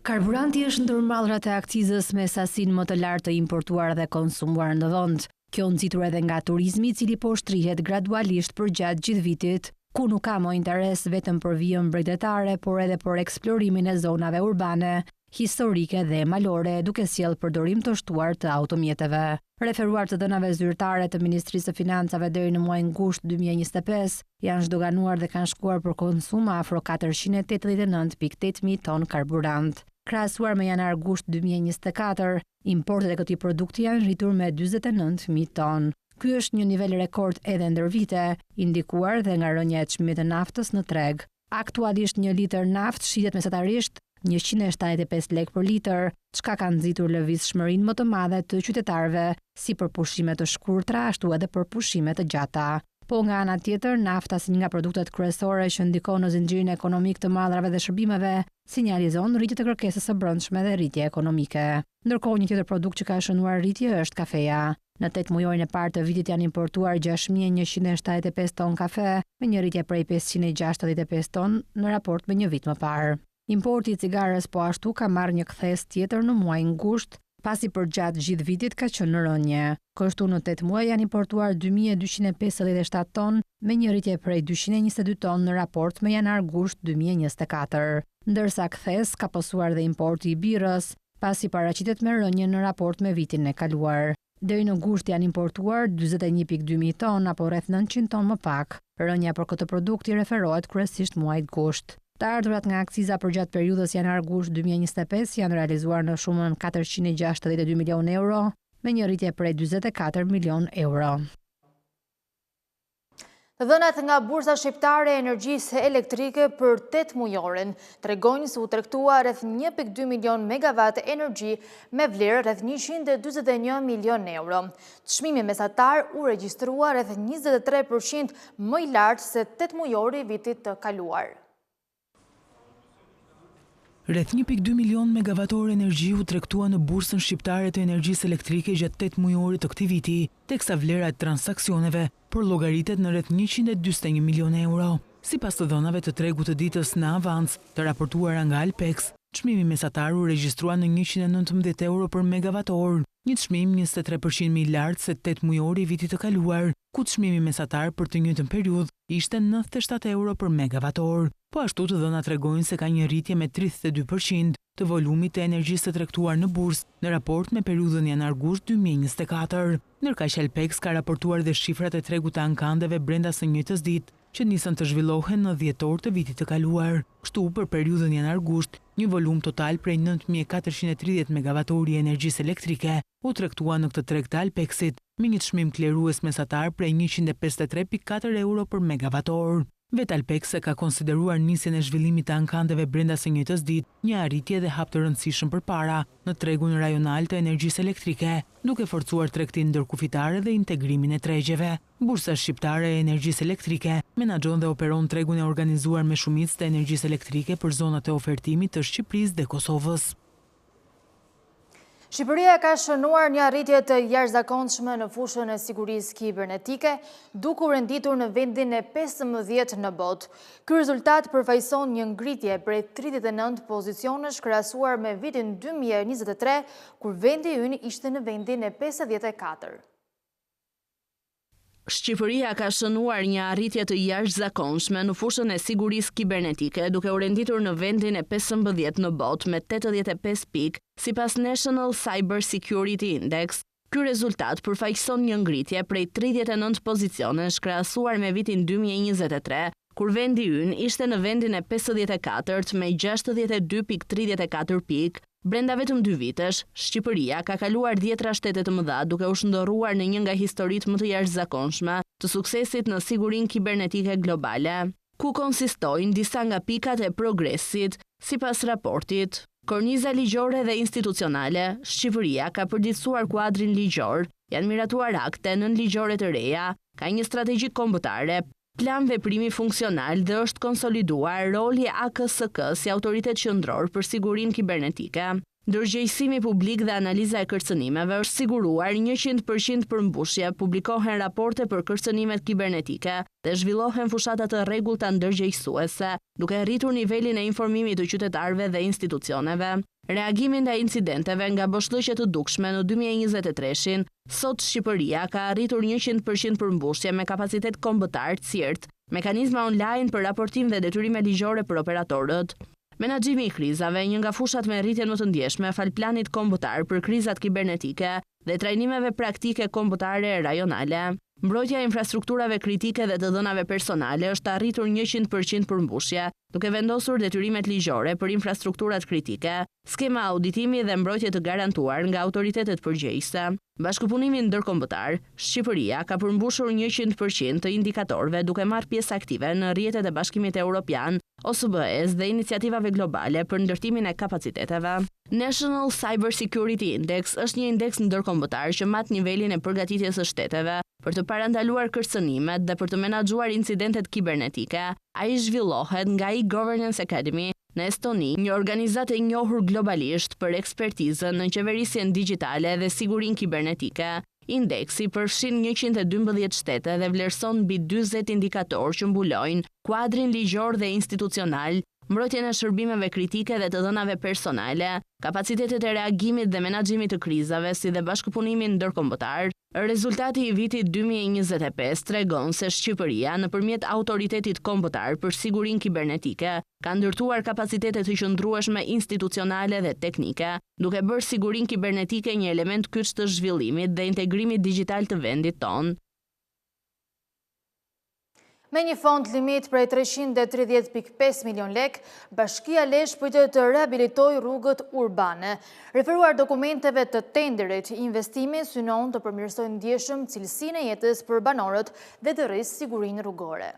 Karburanti është ndër mallrat e akcizës me sasinë më të lartë të importuar dhe konsumuar në vend. Kjo nxitur edhe nga turizmi, i cili po shtrihet gradualisht përgjatë gjithë vitit, ku nuk ka më interes vetëm për vijën bregdetare, por edhe për eksplorimin e zonave urbane, historike dhe malore, duke sjellë përdorim të shtuar të automjeteve. Referuar të dhënave zyrtare të Ministrisë së Financave deri në muajin gusht 2025, janë zhdoganuar dhe kanë shkuar për konsum afro 489.800 ton karburant. Krahasuar me janar-gusht 2024, importet e këtij produkti janë rritur me 49.000 ton. Ky është një nivel rekord edhe ndër vite, indikuar dhe nga rënja e çmimit të naftës në treg. Aktualisht 1 litër naftë shitet mesatarisht 175 lekë për litër, çka ka nxitur lëvizshmërinë më të madhe të qytetarëve, si për pushime të shkurtra, ashtu edhe për pushime të gjata. Po nga ana tjetër, nafta si një nga produktet kryesore që ndikon në zinxhirin ekonomik të mallrave dhe shërbimeve, sinjalizon rritje të kërkesës së brendshme dhe rritje ekonomike. Ndërkohë, një tjetër produkt që ka shënuar rritje është kafeja. Në 8 mujorin e parë të vitit janë importuar 6.175 ton kafe, me një rritje prej 565 ton në raport me një vit më parë. Importi I cigares po ashtu ka marrë një kthes tjetër në muajin gusht, pasi përgjatë gjithë vitit ka qenë në rënje. Kështu në 8 muaj janë importuar 2257 ton, me një rritje prej 222 ton në raport me janar-gusht 2024. Ndërsa kthes ka pasur dhe importi I birrës, pasi paraqitet me rënje në raport me vitin e kaluar. Deri në gusht janë importuar 41.200 ton apo rreth 900 ton më pak. Rënja për këtë produkt I referohet kryesisht muajit gusht. Të ardhurat nga akciza përgjatë periudhës janar-gusht 2025 janë realizuar në shumën 462 milion euro, me një rritje prej 44 milion euro. Të dhënat nga bursa shqiptare e energjisë elektrike për 8 mujoren tregojnë se u tregtua rreth 1.2 milion megawatt energji me vlerë rreth 141 milion euro. Çmimi mesatar u regjistrua rreth 23% më I lartë se 8 mujori vitit të kaluar. Rreth 1.2 milion megavator energji u tregtua në bursën shqiptare të energjisë elektrike gjatë 8 mujorit të këtij viti, teksa vlera e transaksioneve përllogaritet në rreth 141 milion euro. Sipas të dhënave të tregut të ditës në avans të raportuara nga Alpex, çmimi mesatar u regjistrua në 119 euro për megavator, një çmim 23% më I lartë se 8 mujori I vitit të kaluar, ku çmimi mesatar për të njëjtën periudhë ishte 97 euro për megavator. Po ashtu të dhënat tregojnë se ka një rritje me 32% të volumit të energjisë të tregtuar në bursë në raport me periudhën janar-gusht 2024. Ndërkaq Alpex ka raportuar dhe shifrat e tregut të ankandeve brenda së njëjtës ditë, që nisën të zhvillohen në dhjetor të vitit të kaluar. Kështu për periudhën janar-gusht, një volum total prej 9430 megavatori energjisë elektrike u tregtua në këtë treg të Alpexit, me një çmim klerues mesatar prej 153.4 euro për megavator. Vetë Alpex ka konsideruar nisjen e zhvillimit të ankandeve brenda së njëjtës ditë një arritje dhe hap të rëndësishëm përpara në tregun rajonal të energjisë elektrike, duke forcuar tregtinë ndërkufitare dhe integrimin e tregjeve. Bursa shqiptare e energjisë elektrike menaxhon dhe operon tregun e organizuar me shumicë të energjisë elektrike për zonat e ofertimit të Shqipërisë dhe Kosovës. Shqipëria ka shënuar një arritje të jashtëzakonshme në fushën e sigurisë kibernetike, duke u renditur në vendin e 15 në botë. Ky rezultat përfaqëson një ngritje prej 39 pozicionesh krahasuar me vitin 2023, kur vendi ynë ishte në vendin e 54. Shqipëria ka shënuar një arritje të jashtëzakonshme në fushën e sigurisë kibernetike, duke u renditur në vendin e 15 në botë me 85 pikë, sipas National Cyber Security Index. Ky rezultat përfaqëson një ngritje prej 39 pozicionesh krahasuar me vitin 2023, kur vendi ynë ishte në vendin e 54 me 62.34 pikë. Brenda vetëm 2 vitesh, Shqipëria ka kaluar 10 shtete të mëdha duke u shndërruar në një nga historitë më të jashtëzakonshme të suksesit në sigurinë kibernetike globale, ku konsistojnë disa nga pikat e progresit. Sipas raportit, korniza ligjore dhe institucionale, Shqipëria ka përditësuar kuadrin ligjor, janë miratuar akte nën ligjore të reja, ka një strategji kombëtare, plan veprimi funksional dhe është konsoliduar roli AKSK si autoritet qendror për sigurinë kibernetike. Ndërgjegjësimi publik dhe analiza e kërcënimeve është siguruar 100% përmbushje, publikohen raporte për kërcënimet kibernetike dhe zhvillohen fushata të rregullta ndërgjegjësuese, duke rritur nivelin e informimit të qytetarëve dhe institucioneve. Reagimin ndaj incidenteve nga boshllëqe të dukshme në 2023-shin, sot Shqipëria ka arritur 100% përmbushje me kapacitet kombëtar të CIRT, mekanizma online për raportim dhe detyrime ligjore për operatorët. Menaxhimi I krizave, një nga fushat me rritjen më të ndjeshme fal planit kombëtar për krizat kibernetike dhe trajnimeve praktike kombëtare rajonale. Mbrojtja e infrastrukturave kritike dhe të dhënave personale është arritur 100% përmbushje, duke vendosur detyrimet ligjore për infrastrukturat kritike, skema auditimi dhe mbrojtje të garantuar nga autoritetet përgjegjëse. Bashkëpunimin ndërkombëtar, Shqipëria ka përmbushur 100% të indikatorëve duke marrë pjesë aktive në rrjetet e Bashkimit Evropian, OSBE-s dhe iniciativave globale për ndërtimin e kapaciteteve. National Cyber Security Index është një indeks ndërkombëtar që mat nivelin e përgatitjes së shteteve për të parandaluar kërcënimet dhe për të menaxhuar incidentet kibernetike. Ai zhvillohet nga e-Governance Academy në Estoni, një organizatë e njohur globalisht për ekspertizën në qeverisjen digjitale dhe sigurinë kibernetike. Indeksi përfshin 112 shtete dhe vlerëson mbi 40 indikatorë që mbulojnë kuadrin ligjor dhe institucional, mbrojtjen e shërbimeve kritike dhe të dhënave personale, kapacitetet e reagimit dhe menaxhimit të krizave, si dhe bashkëpunimin ndërkombëtar. Rezultati i vitit 2025 tregon se Shqipëria, nëpërmjet Autoritetit Kombëtar për Sigurinë Kibernetike, ka ndërtuar kapacitete të qëndrueshme institucionale dhe teknike, duke bërë sigurinë kibernetike një element kyç të zhvillimit dhe integrimit digjital të vendit tonë. Me një fond limit prej 330.5 milion lek, Bashkia Lezhë pritet të rehabilitojë rrugët urbane. Referuar dokumenteve të tenderit, investimi synon të përmirësojë ndjeshëm cilësinë e jetës për banorët dhe të rrisë sigurinë rrugore.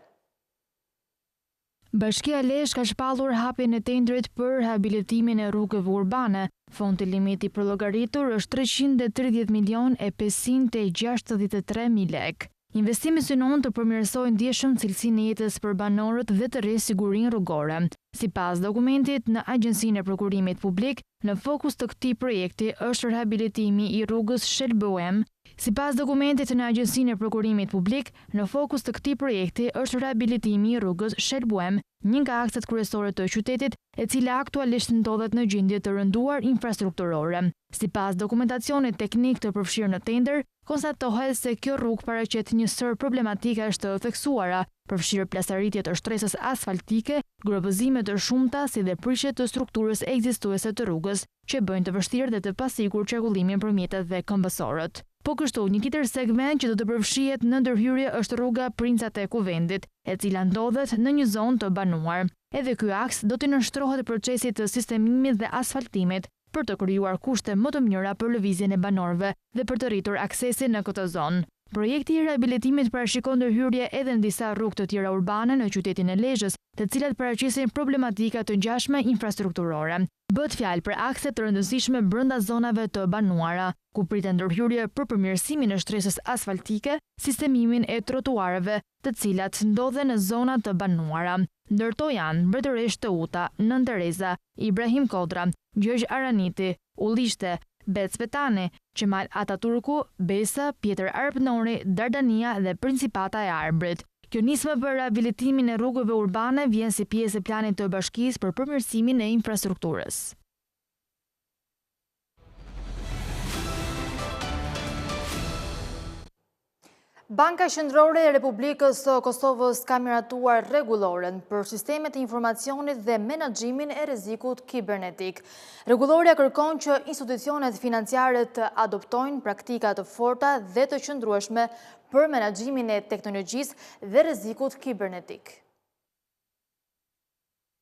Bashkia Lezhë ka shpallur hapjen e tenderit për rehabilitimin e rrugëve urbane. Fondi limiti përllogaritur është 330.563.000 lek. Investimi synon të përmirësojë ndjeshëm cilësinë e jetës për banorët dhe të rrisë sigurinë rrugore. Sipas dokumentit në Agjencinë e Prokurimit Publik, në fokus të këtij projekti është rehabilitimi i rrugës Shelbuem. Sipas dokumentit në Agjencinë e Prokurimit Publik, në fokus të këtij projekti është rehabilitimi i rrugës Shelbuem, një nga akset kryesore të qytetit, e cila aktualisht ndodhet në gjendje të rënduar infrastrukturore. Sipas dokumentacionit teknik të përfshirë në tender, konstatohet se kjo rrugë paraqet një sër problematikash të theksuara, përfshirë plasaritje të shtresës asfaltike, grovëzime të shumta si dhe prishje të strukturës ekzistuese të rrugës, që bëjnë të vështirë dhe të pasigurt qarkullimin për mjetet dhe këmbësorët. Po kështu, një tjetër segment që do të përfshihet në ndërhyrje është rruga Princat e Kuvendit, e cila ndodhet në një zonë të banuar. Edhe ky aks do të nënshtrohet procesit të sistemimit dhe asfaltimit për të krijuar kushte më të mira për lëvizjen e banorëve dhe për të rritur aksesin në këtë zonë. Projekti i rehabilitimit parashikon ndërhyrje edhe në disa rrugë të tjera urbane në qytetin e Lezhës, të cilat paraqisin problematika të ngjashme infrastrukturore. Bëhet fjalë për akse të rëndësishme brenda zonave të banuara, ku pritet ndërhyrje për përmirësimin e shtresës asfaltike, sistemimin e trotuareve, të cilat ndodhen në zona të banuara. Ndërto janë Mbretëresh Teuta, Nën Tereza, Ibrahim Kodra, Gjergj Araniti, Ullishte, Becvetani, Qemal Ataturku, Besa, Pjetër Arpnori, Dardania dhe Principata e Arbrit. Kjo nismë për rehabilitimin e rrugëve urbane vjen si pjesë e planit të bashkisë për përmirësimin e infrastrukturës. Banka Qendrore e Republikës së Kosovës ka miratuar rregulloren për sistemet e informacionit dhe menaxhimin e rrezikut kibernetik. Rregulloria kërkon që institucionet financiare të adoptojnë praktika të forta dhe të qëndrueshme për menaxhimin e teknologjisë dhe rrezikut kibernetik.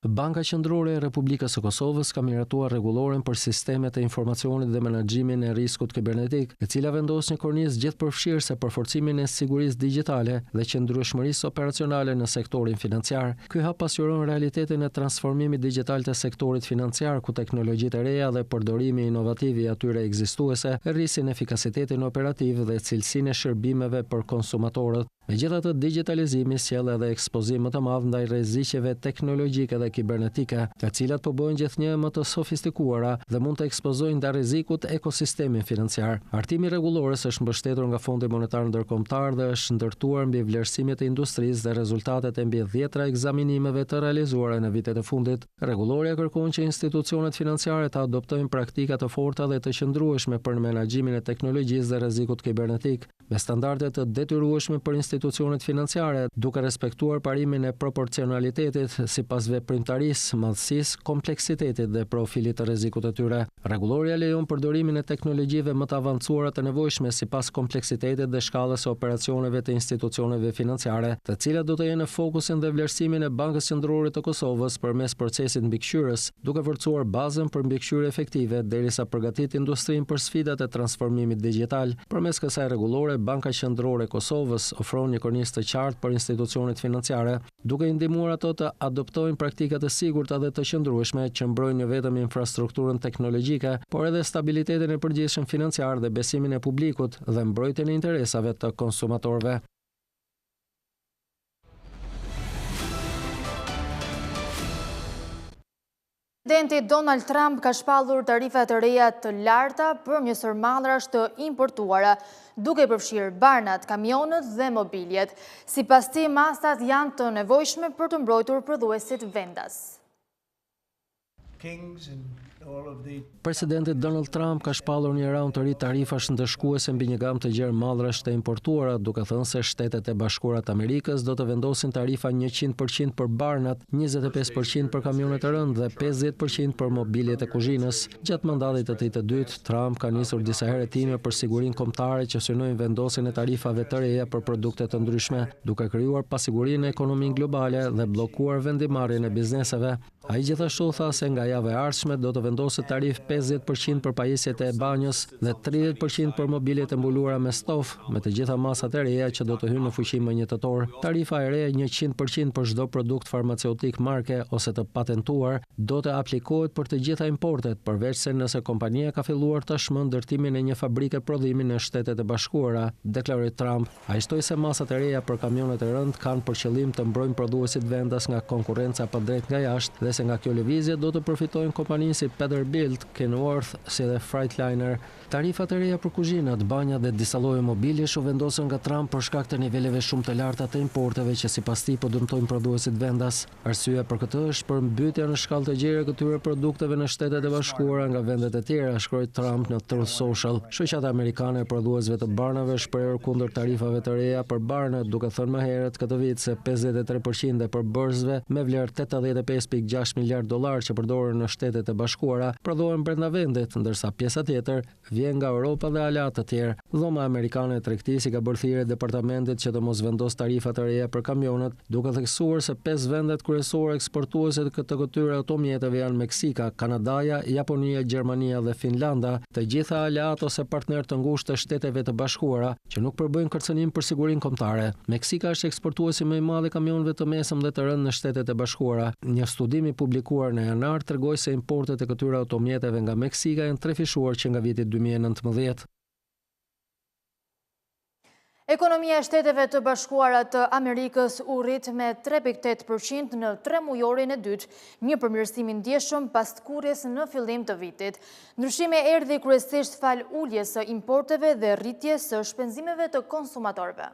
Banka Qendrore e Republikës së Kosovës ka miratuar rregulloren për sistemet e informacionit dhe menaxhimin e rrezikut kibernetik, e cila vendos një kornizë gjithëpërfshirëse për forcimin e sigurisë digjitale dhe qëndrueshmërisë operacionale në sektorin financiar. Ky hap pasqyron realitetin e transformimit digjital të sektorit financiar, ku teknologjitë e reja dhe përdorimi inovativ i atyre ekzistuese rrisin efikasitetin operativ dhe cilësinë e shërbimeve për konsumatorët. Megjithatë, digitalizimi sjell edhe ekspozim më të madh ndaj rreziqeve teknologjike dhe kibernetike, të cilat po bëhen gjithnjë më të sofistikuara dhe mund të ekspozojnë ndaj rrezikut ekosistemin financiar. Artimi rregullores është mbështetur nga Fondi Monetar Ndërkombëtar dhe është ndërtuar mbi vlerësimet e industrisë dhe rezultatet e mbi 10 ekzaminimeve të realizuara në vitet e fundit. Rregulloria kërkon që institucionet financiare të adoptojnë praktika të forta dhe të qëndrueshme për menaxhimin e teknologjisë dhe rrezikut kibernetik, me standarde të detyrueshme për institucionet financiare, duke respektuar parimin e proporcionalitetit sipas veprimtarisë, madhësisë, kompleksitetit dhe profilit të rrezikut të tyre. Rregulloria lejon përdorimin e teknologjive më të avancuara të nevojshme sipas kompleksitetit dhe shkallës së operacioneve të institucioneve financiare, të cilat do të jenë në fokusin dhe vlerësimin e Bankës Qendrore të Kosovës përmes procesit mbikëqyrës, duke forcuar bazën për mbikëqyrje efektive derisa përgatit industrinë për sfidat e transformimit digjital. Përmes kësaj rregullore, Banka Qendrore e Kosovës ofron një kornizë të qartë për institucionet financiare, duke i ndihmuar ato të adoptojnë praktika të sigurta dhe të qëndrueshme që mbrojnë jo vetëm infrastrukturën teknologjike, por edhe stabilitetin e përgjithshëm financiar dhe besimin e publikut dhe mbrojtjen e interesave të konsumatorëve. Presidenti Donald Trump ka shpallur tarifat të reja të larta për një sër mallrash të importuara, duke përfshirë barnat, kamionët dhe mobiljet. Sipas tij, masat janë të nevojshme për të mbrojtur prodhuesit vendas. Presidenti Donald Trump ka shpallur një raund të ri tarifash ndëshkuese mbi një gamë të gjerë mallrash të importuara, duke thënë se Shtetet e Bashkuara të Amerikës do të vendosin tarifa 100% për barnat, 25% për kamionet e rëndë dhe 50% për mobiljet e kuzhinës. Gjatë mandatit të tij të dytë, Trump ka nisur disa heretime për sigurinë kombëtare që synojnë vendosjen e tarifave të reja për produkte të ndryshme, duke krijuar pasiguri në ekonominë globale dhe bllokuar vendimarrjen e bizneseve. Ai gjithashtu tha se nga java e ardhshme do të vendosë tarif 50% për pajisjet e banjës dhe 30% për mobiljet e mbuluara me stof, me të gjitha masat e reja që do të hyjnë në fuqi më 1 tetor. Tarifa e re 100% për çdo produkt farmaceutik marke ose të patentuar do të aplikohet për të gjitha importet, përveç se nëse kompania ka filluar tashmë ndërtimin e një fabrike prodhimi në Shtetet e Bashkuara, deklaroi Trump. Ai shtoi se masat e reja për kamionet e rëndë kanë për qëllim të mbrojnë prodhuesit vendas nga konkurrenca pa drejt nga jashtë dhe se nga kjo lëvizje do të përfitojnë kompaninë si Peterbilt, Kenworth si dhe Freightliner. Tarifat e reja për kuzhinat, banjat dhe disa lloje mobiljesh u vendosën nga Trump për shkak të niveleve shumë të larta të importeve që sipas tij po dëmtojnë prodhuesit vendas. Arsyeja për këtë është për mbytja në shkallë të gjerë këtyre produkteve në Shtetet e Bashkuara nga vendet e tjera, shkroi Trump në Truth Social. Shoqata amerikane e prodhuesve të barnave shprehur kundër tarifave të reja për barnat, duke thënë më herët këtë vit se 53% e përbërësve me vlerë 85.6 miliard dollar që përdoren në Shtetet e Bashkuara prodhohen brenda vendit, ndërsa pjesa tjetër vjen nga Europa dhe aleat të tjerë. Dhoma amerikane e tregtisë ka bërë thirrje departamentit që të mos vendos tarifa të reja për kamionet, duke theksuar se 5 vendet kryesore eksportuese të këtyre automjeteve janë Meksika, Kanadaja, Japonia, Gjermania dhe Finlanda, të gjitha aleat ose partner të ngushtë të Shteteve të Bashkuara, që nuk përbëjnë kërcënim për sigurinë kombëtare. Meksika është eksportuesi më i madh i kamionëve të mesëm dhe të rëndë në Shtetet e Bashkuara. Një studim i publikuar në janar tregoi se importet e këtyre automjeteve nga Meksika janë trefishuar që nga viti 2019. Ekonomia e Shteteve të Bashkuara të Amerikës u rrit me 3.8% në 3 mujorin e dytë, një përmirësim i ndjeshëm pas kurjes në fillim të vitit. Ndryshimi erdhi kryesisht fal uljes së importeve dhe rritjes së shpenzimeve të konsumatorëve.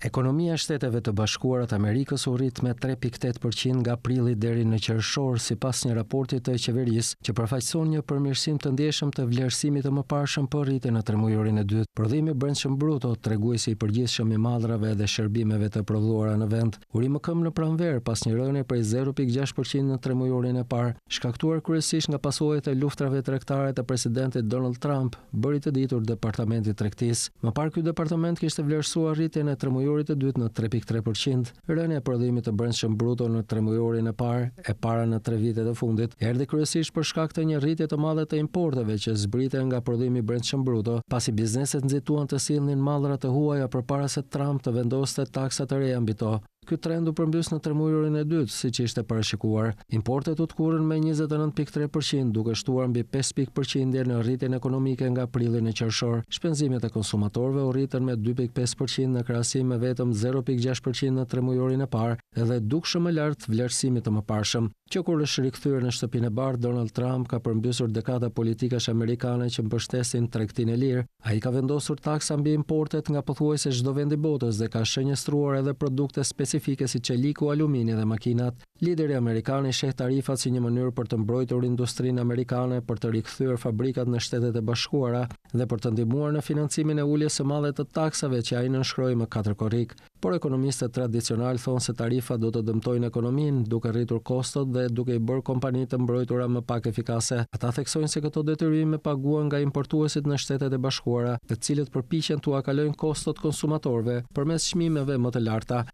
Ekonomia e Shteteve të Bashkuara të Amerikës u rrit me 3.8% nga prilli deri në qershor, sipas një raporti të qeverisë që përfaqëson një përmirësim të ndjeshëm të vlerësimit të mëparshëm për rritjen në 3 mujorin e dytë. Prodhimi brendshëm bruto, treguesi i përgjithshëm i mallrave dhe shërbimeve të prodhuara në vend, u ri më këmbë në pranverë pas një rënje prej 0.6% në 3 mujorin e parë, shkaktuar kryesisht nga pasojat e luftrave tregtare të presidentit Donald Trump, bëri të ditur Departamenti i Tregtisë. Më parë ky departament kishte vlerësuar rritjen e 3 mujorit të dytë në 3.3%, rënja e prodhimit të brendshëm bruto në 3 mujorin e para në 3 vitet e fundit, erdhi kryesisht për shkak të një rritje të madhe të importeve që zbritej nga prodhimi i brendshëm bruto, pasi bizneset nxituan të sillnin mallra të huaja përpara se Trump të vendoste taksa të reja mbi to. Ky trend u përmbys në 3 mujorin e dytë, siç ishte parashikuar. Importet u tkurrën me 29.3%, duke shtuar mbi 5% në rritjen ekonomike nga prilli në qershor. Shpenzimet e konsumatorëve u rritën me 2.5% në krahasim me vetëm 0.6% në 3 mujorin e parë, edhe dukshëm më lart vlerësimit të mëparshëm. Që kur është rikthyer në shtëpinë e bardhë, Donald Trump ka përmbysur dekada politikash amerikane që mbështesin tregtinë e lirë. Ai ka vendosur taksa mbi importet nga pothuajse çdo vend i botës dhe ka shenjëstruar edhe produkte specifike si çeliku, alumini dhe makinat. Lideri amerikan sheh tarifat si një mënyrë për të mbrojtur industrinë amerikane, për të rikthyer fabrikat në Shtetet e Bashkuara dhe për të ndihmuar në financimin e uljes së madhe të taksave që ai nënshkroi më 4 korrik. Por ekonomistët tradicional thonë se tarifat do të dëmtojnë ekonominë, duke rritur kostot dhe duke i bërë kompanitë të mbrojtura më pak efikase. Ata theksojnë se këto detyrime paguhen nga importuesit në Shtetet e Bashkuara, të cilët përpiqen t'u akalojnë kostot konsumatorëve përmes çmimeve më të larta.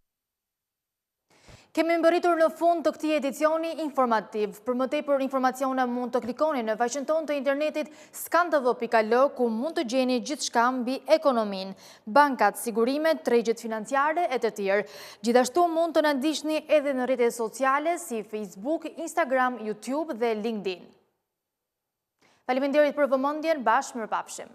Kemi mbërritur në fund të këtij edicioni informativ. Për më tepër informacione mund të klikoni në faqen tonë të internetit skandv.al, ku mund të gjeni gjithçka mbi ekonominë, bankat, sigurimet, tregjet financiare e të tjerë. Gjithashtu mund të na ndiqni edhe në rrjetet sociale si Facebook, Instagram, YouTube dhe LinkedIn. Faleminderit për vëmendjen, bashkë mirëpafshim.